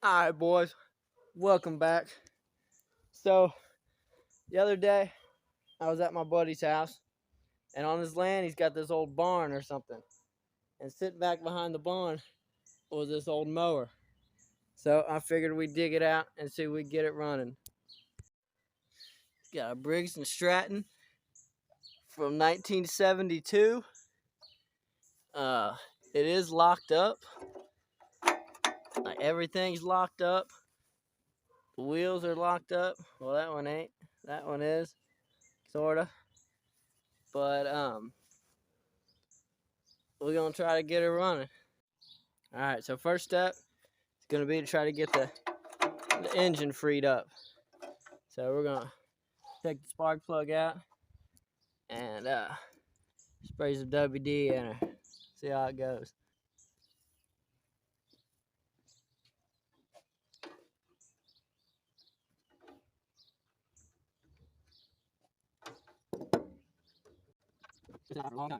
Alright, boys, welcome back. So, the other day, I was at my buddy's house, and on his land, he's got this old barn or something. And sitting back behind the barn was this old mower. So, I figured we'd dig it out and see if we get it running. It's got a Briggs and Stratton from 1972. It is locked up. Like, everything's locked up. The wheels are locked up. Well, that one ain't. That one is, sorta. But we're gonna try to get it running. All right, so first step is gonna be to try to get the engine freed up. So we're gonna take the spark plug out and spray some WD in her. See how it goes. It's not a long time.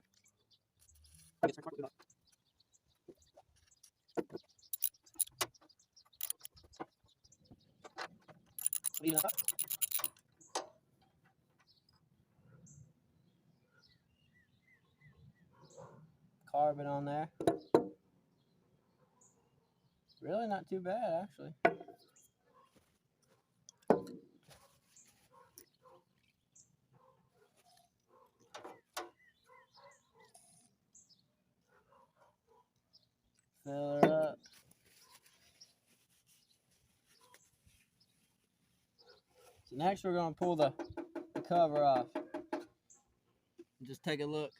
Carbon on there. Really not too bad, actually. Fill her up. So next we're gonna pull the cover off. Just take a look.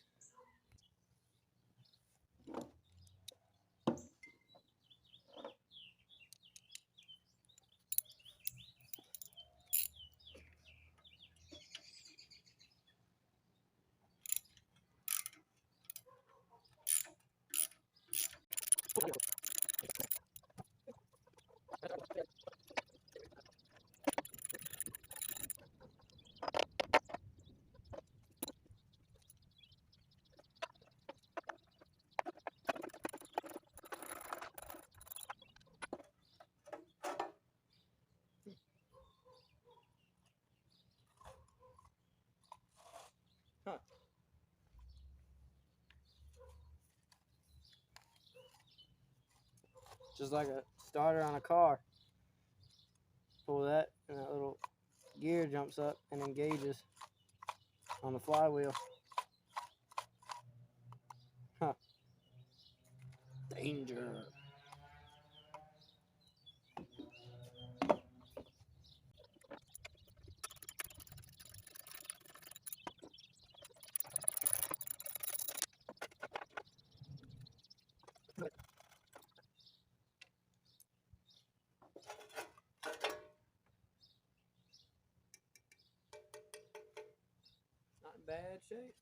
Huh. Just like a starter on a car. Pull that, and that little gear jumps up and engages on the flywheel. Huh. Danger. Not in bad shape.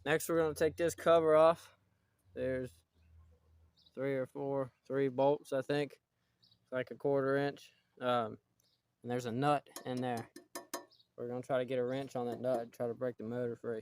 Next, we're going to take this cover off. There's three bolts, I think. It's like a 1/4 inch. And there's a nut in there. We're going to try to get a wrench on that nut and try to break the motor free.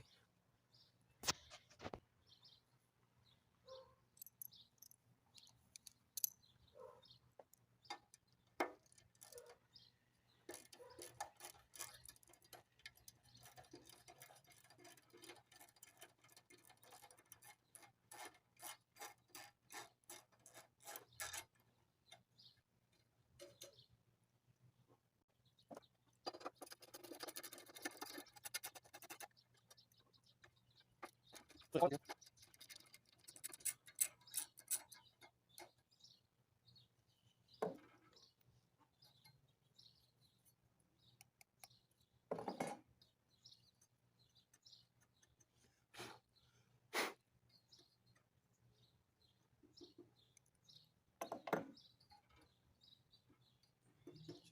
Let's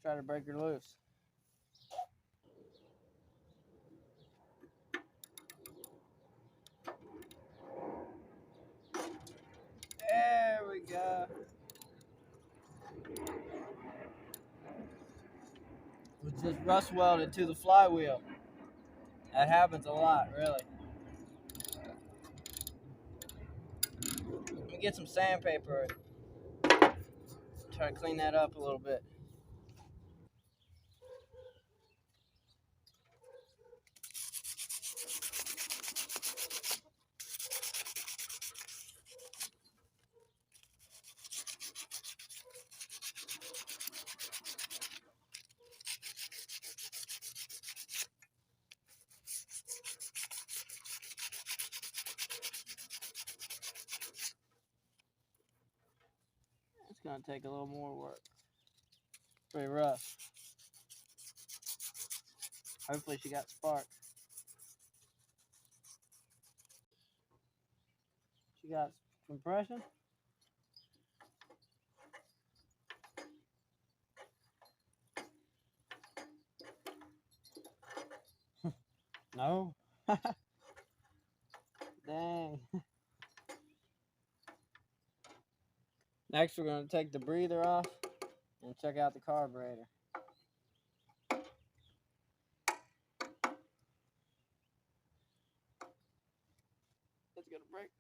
try to break her loose. It's just rust welded to the flywheel. That happens a lot, really. Let me get some sandpaper and try to clean that up a little bit. It's gonna take a little more work. Pretty rough. Hopefully she got spark. She got compression. No. Dang. Next we're gonna take the breather off and check out the carburetor. It's gonna break.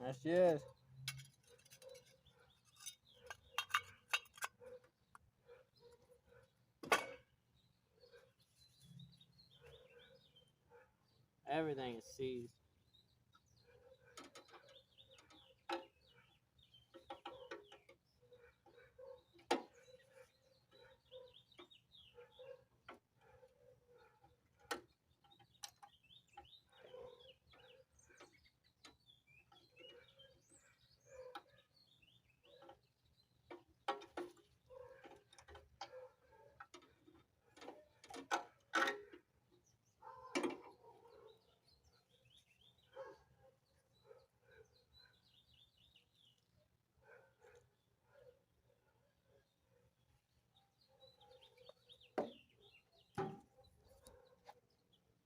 There she is. Everything is seized.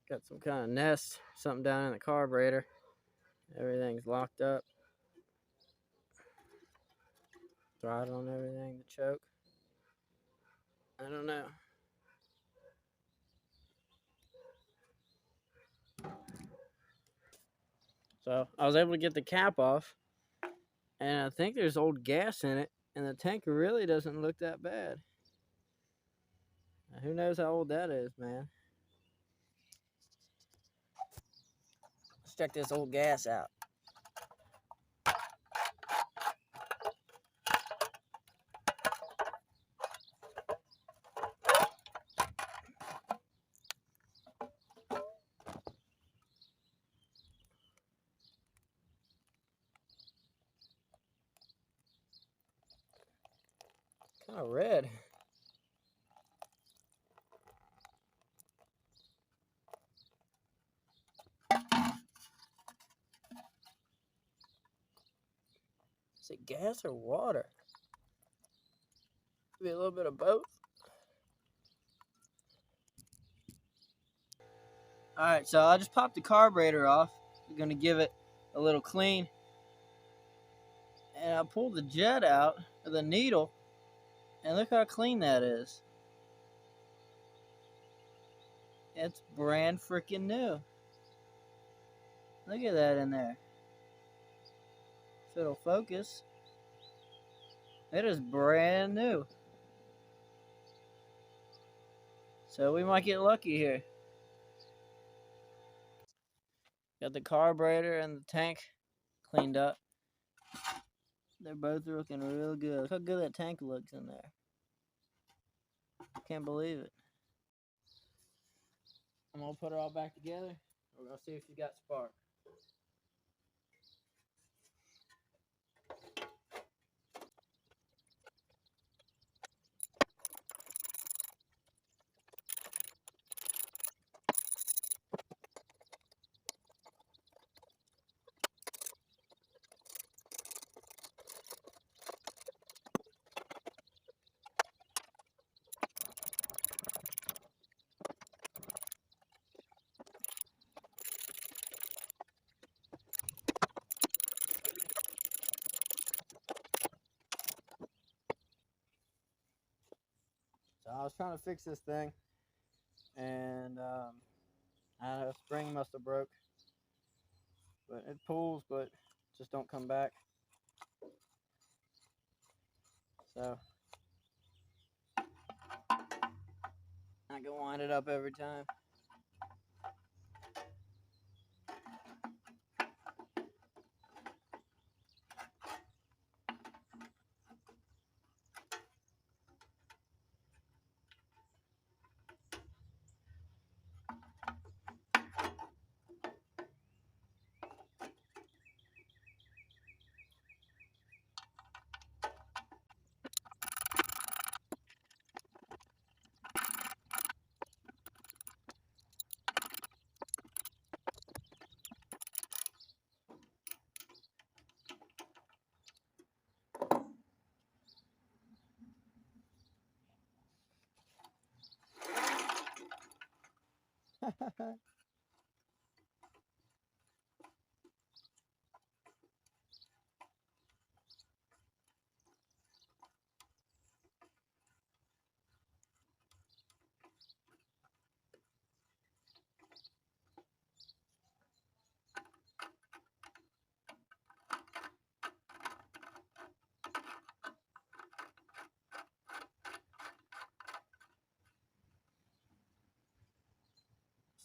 Got some kind of nest, something down in the carburetor. Everything's locked up. Throttle and everything, the choke. I don't know. So I was able to get the cap off, and I think there's old gas in it, and the tank really doesn't look that bad. Now, who knows how old that is, man? Let's check this old gas out. Kind of red. Is it gas or water? Maybe a little bit of both. Alright, so I just popped the carburetor off. I'm going to give it a little clean. And I pulled the jet out of the needle. And look how clean that is. It's brand freaking new. Look at that in there. If it'll focus. It is brand new. So we might get lucky here. Got the carburetor and the tank cleaned up. They're both looking real good. Look how good that tank looks in there. Can't believe it. I'm gonna put her all back together. We're gonna see if she's got spark. was trying to fix this thing, and I don't know, spring must have broke. But it pulls, but just don't come back. So I can wind it up every time.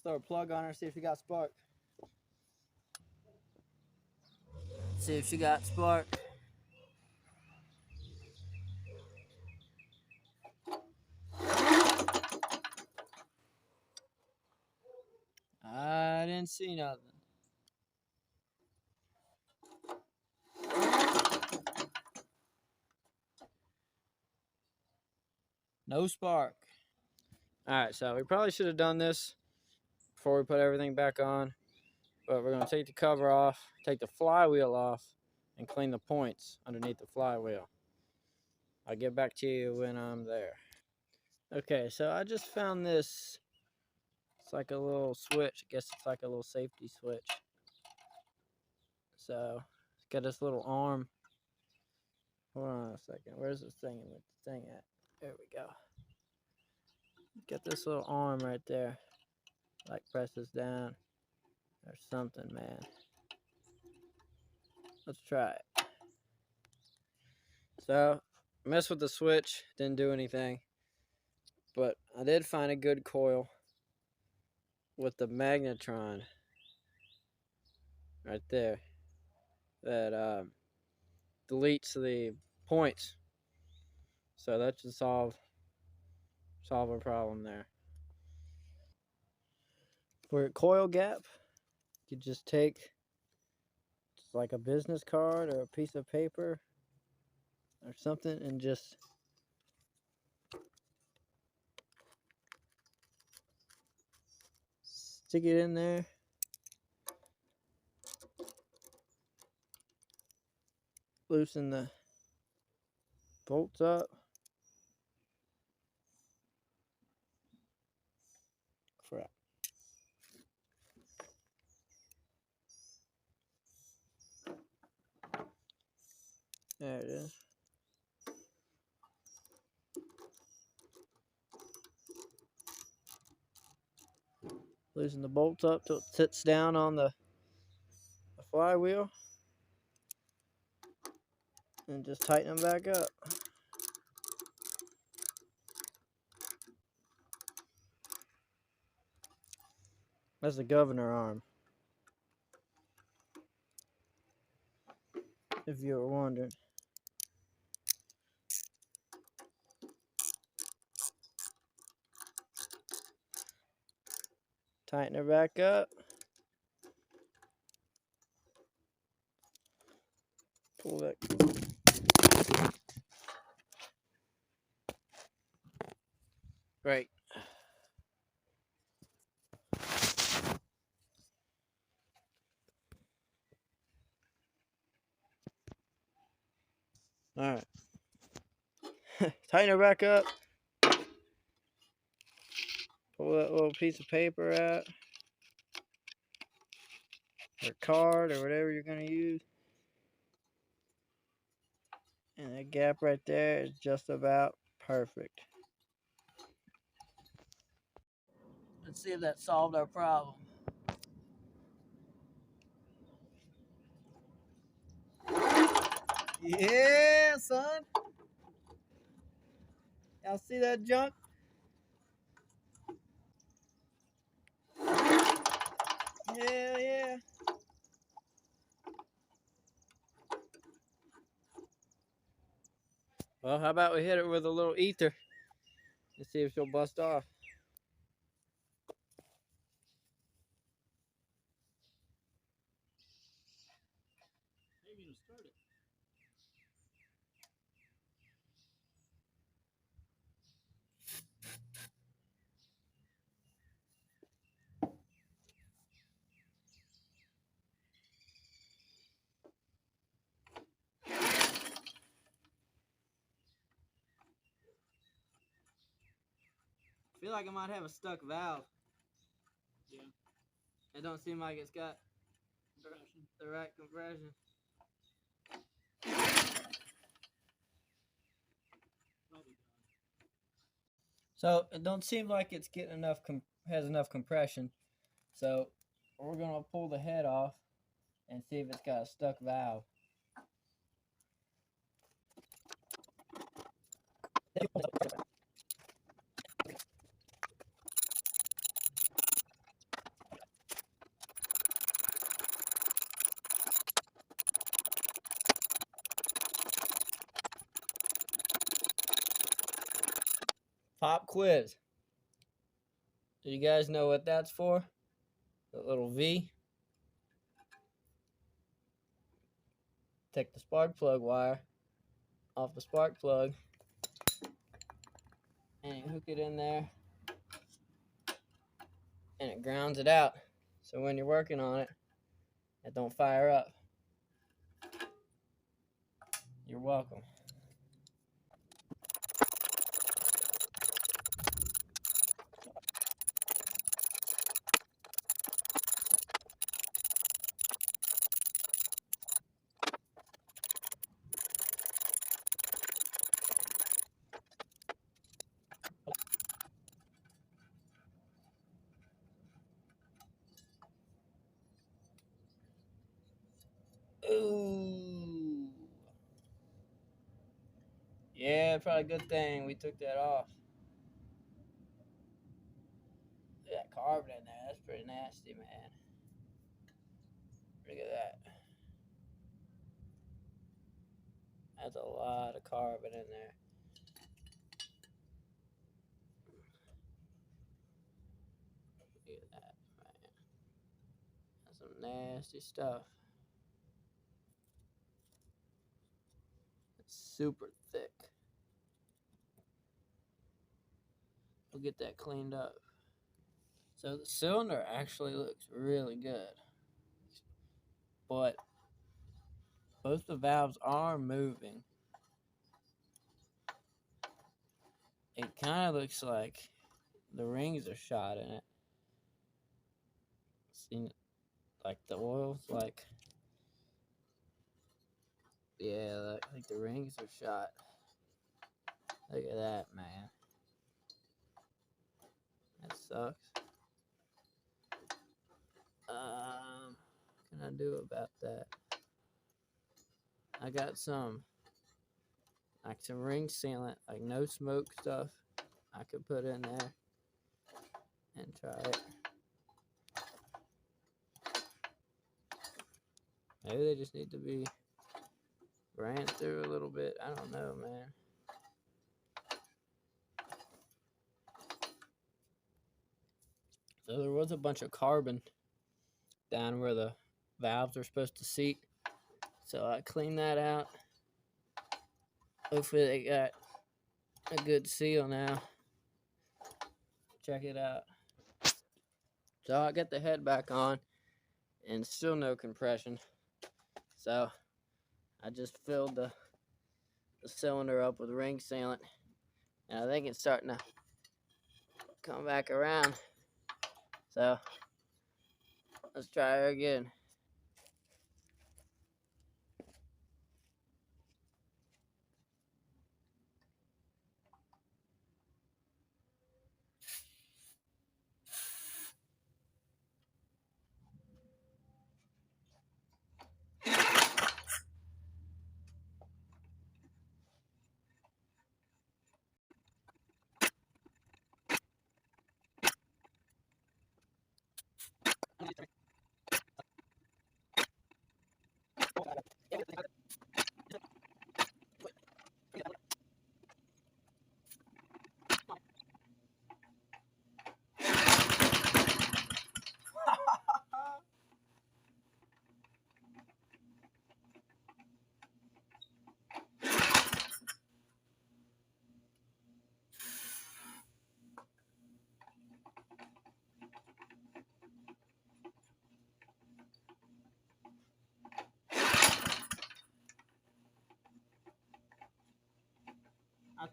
Let's throw a plug on her, see if she got spark. See if she got spark. I didn't see nothing. No spark. Alright, so we probably should have done this before we put everything back on. But we're going to take the cover off, take the flywheel off, and clean the points underneath the flywheel. I'll get back to you when I'm there. Okay, so I just found this. It's like a little switch. I guess it's like a little safety switch. So it's got this little arm. Hold on a second. Where's this thing with the thing at? There we go. Got this little arm right there. Like presses down or something, man. Let's try it. So messed with the switch, didn't do anything. But I did find a good coil with the magnetron right there that deletes the points. So that should solve a problem there. For a coil gap, you just take just like a business card or a piece of paper or something and just stick it in there. Loosen the bolts up. Crap. There it is. Loosen the bolts up till it sits down on the flywheel. And just tighten them back up. That's the governor arm, if you were wondering. Tighten her back up. Pull that. Great. All right. Tighten her back up. Pull that little piece of paper out. Or card or whatever you're going to use. And that gap right there is just about perfect. Let's see if that solved our problem. Yeah, son. Y'all see that junk? Hell yeah. Well, how about we hit it with a little ether and see if she'll bust off. Maybe you'll start it. I feel like I might have a stuck valve. Yeah. It don't seem like it's got Compression. the right compression. Probably done. So it don't seem like it's getting enough has enough compression. So we're gonna pull the head off and see if it's got a stuck valve. Pop quiz. Do you guys know what that's for? The little V. Take the spark plug wire off the spark plug and you hook it in there and it grounds it out. So when you're working on it, it don't fire up. You're welcome. Ooh. Yeah, probably a good thing we took that off. Look at that carbon in there. That's pretty nasty, man. Look at that. That's a lot of carbon in there. Look at that, man. That's some nasty stuff. It's super thick. We'll get that cleaned up. So the cylinder actually looks really good. But both the valves are moving. It kind of looks like the rings are shot in it. See, like the oil's like, yeah, like the rings are shot. Look at that, man. That sucks. What can I do about that? I got some ring sealant, like no smoke stuff I could put in there and try it. Maybe they just need to be ran through a little bit. I don't know, man. So there was a bunch of carbon down where the valves are supposed to seat. So I cleaned that out. Hopefully they got a good seal now. Check it out. So I got the head back on and still no compression. So I just filled the cylinder up with ring sealant. And I think it's starting to come back around. So let's try her again.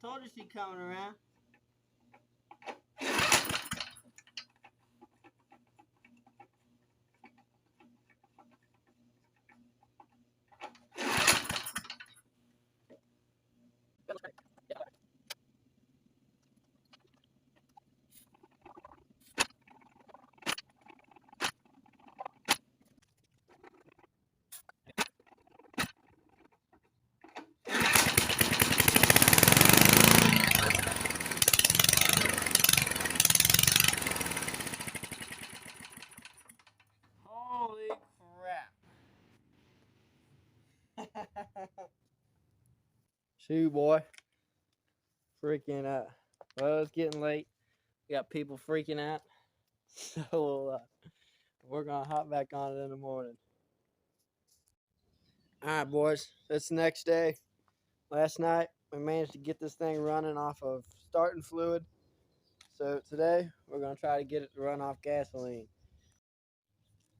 told you she's coming around. Holy crap. Shoot, boy. Freaking out. Well, it's getting late. We got people freaking out. So we're going to hop back on it in the morning. All right, boys. It's the next day. Last night, we managed to get this thing running off of starting fluid. So today, we're going to try to get it to run off gasoline.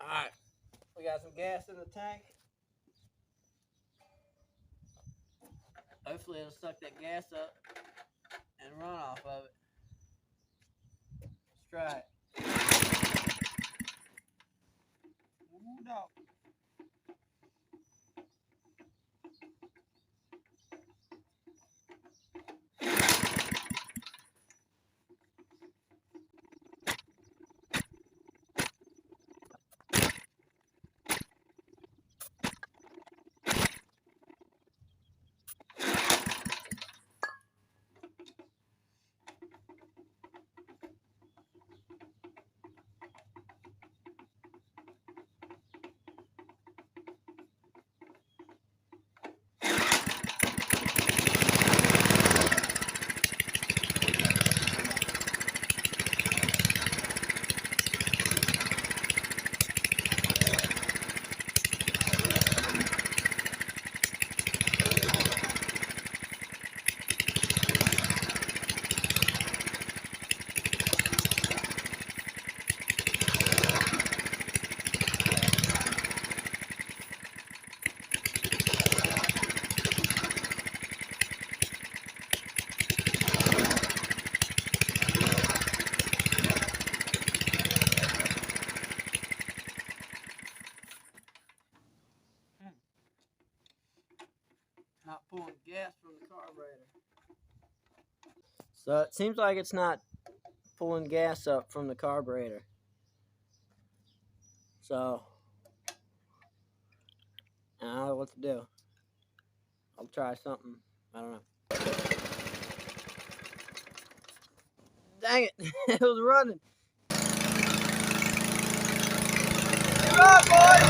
All right. We got some gas in the tank. Hopefully, it'll suck that gas up and run off of it. Let's try it. Ooh, dog. Not pulling gas from the carburetor. So it seems like it's not pulling gas up from the carburetor. So I don't know what to do. I'll try something. I don't know. Dang it. It was running. Get up, boys!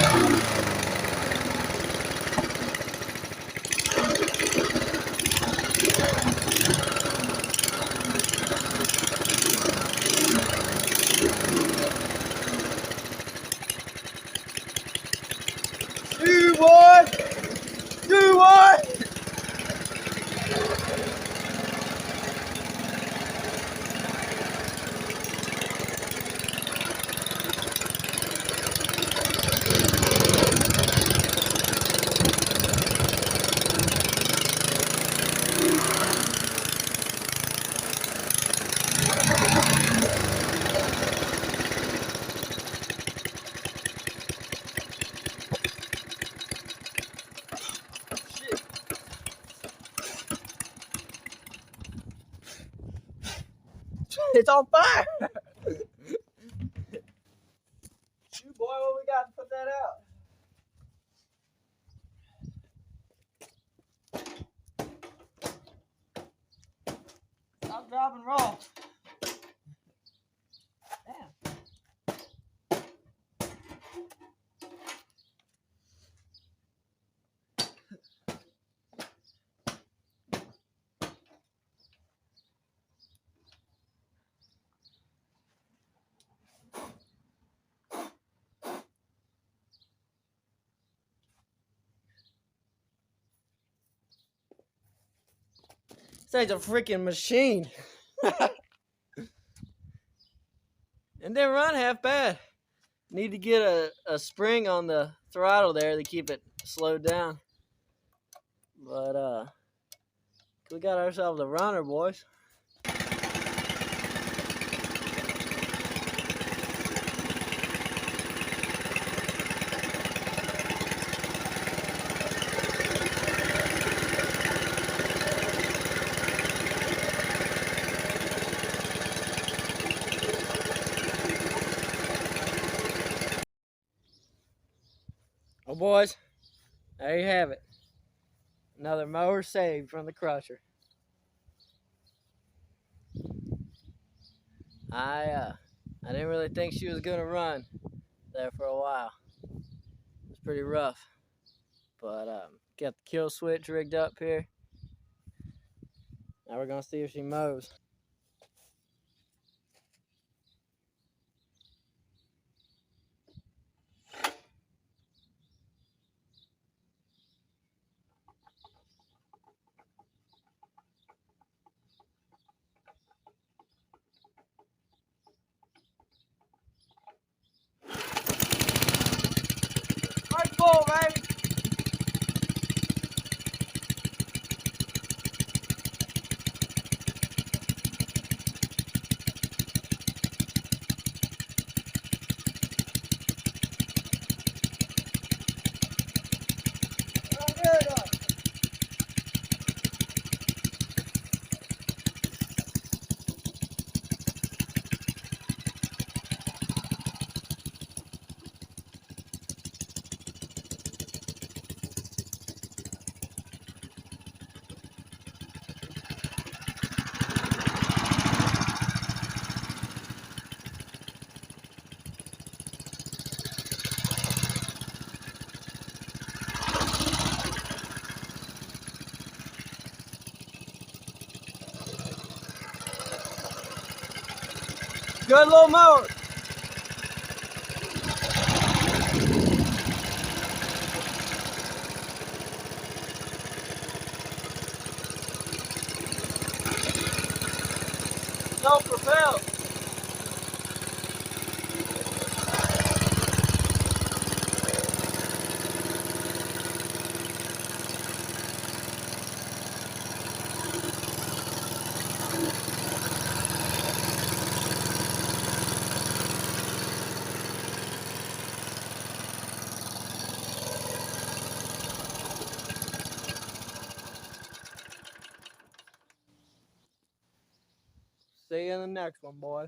Do what? Do what? It's on fire! Shoot, boy, what we got to put that out? Stop, drop, and roll. Damn. This thing's a freaking machine. And didn't run half bad. Need to get a spring on the throttle there to keep it slowed down. But We got ourselves a runner, boys. Oh, boys, there you have it. Another mower saved from the crusher. I didn't really think she was gonna run there for a while. It was pretty rough, but got the kill switch rigged up here. Now we're gonna see if she mows. Right full, baby. Good little mower. Self-propelled. See you in the next one, boys.